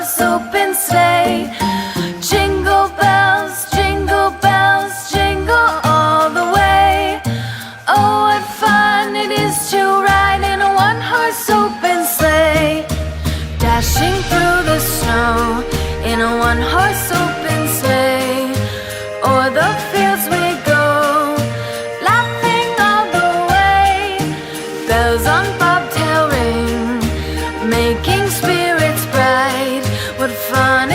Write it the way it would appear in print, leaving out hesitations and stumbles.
one-horse open sleigh. Jingle bells, jingle all the way. Oh, what fun it is to ride in a one-horse open sleigh. Dashing through the snow in a one-horse open sleigh. O'er the fields we go, laughing all the way. Bells on bobtail ring, making spirits bright. What fun